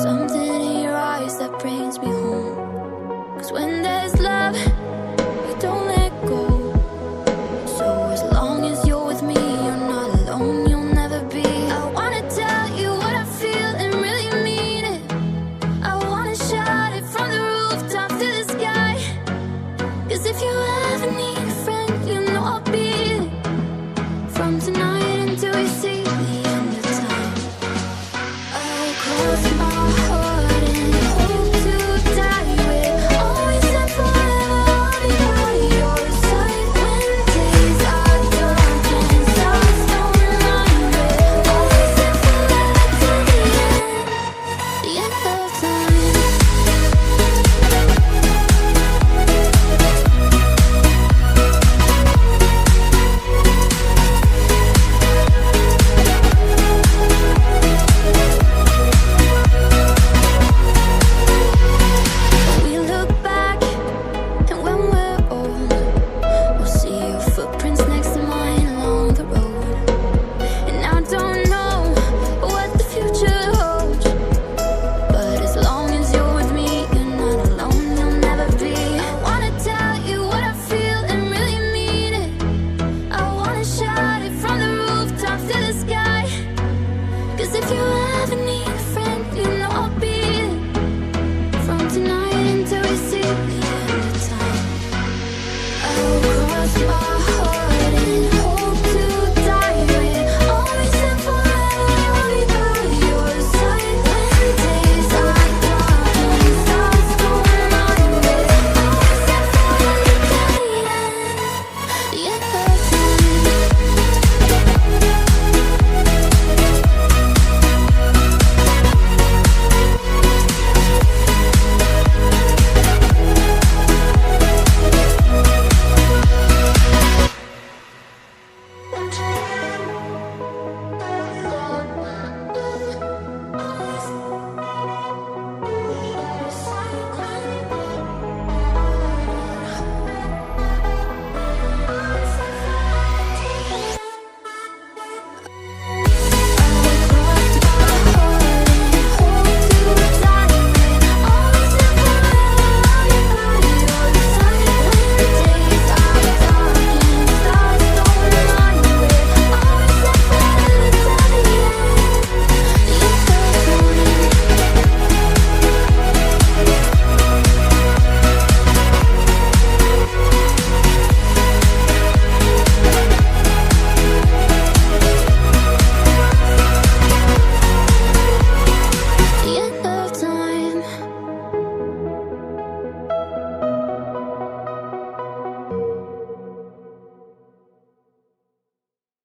Something in your eyes that brings me home. 'Cause when there's love, we don't let go. So as long as you're with me, you're not alone, you'll never be. I wanna tell you what I feel and really mean it. I wanna shout it from the rooftop to the sky. 'Cause if you ever need a friend, you know I'll be it. From tonight until we see the end of time, I'll cross my heart and hope to die with. Always and forever, I'll be by your side. When days are dark and stars don't remind me. Always and forever till the end of time. We look back, and when we're old, we'll see your footprints next to mine along the road. And I don't know what the future holds, but as long as you're with me, you're not alone, you'll never be. I wanna tell you what I feel and really mean it. I wanna shout it from the rooftops to the sky. 'Cause if you ever need a friend, you know I'll be it. From tonight until we see the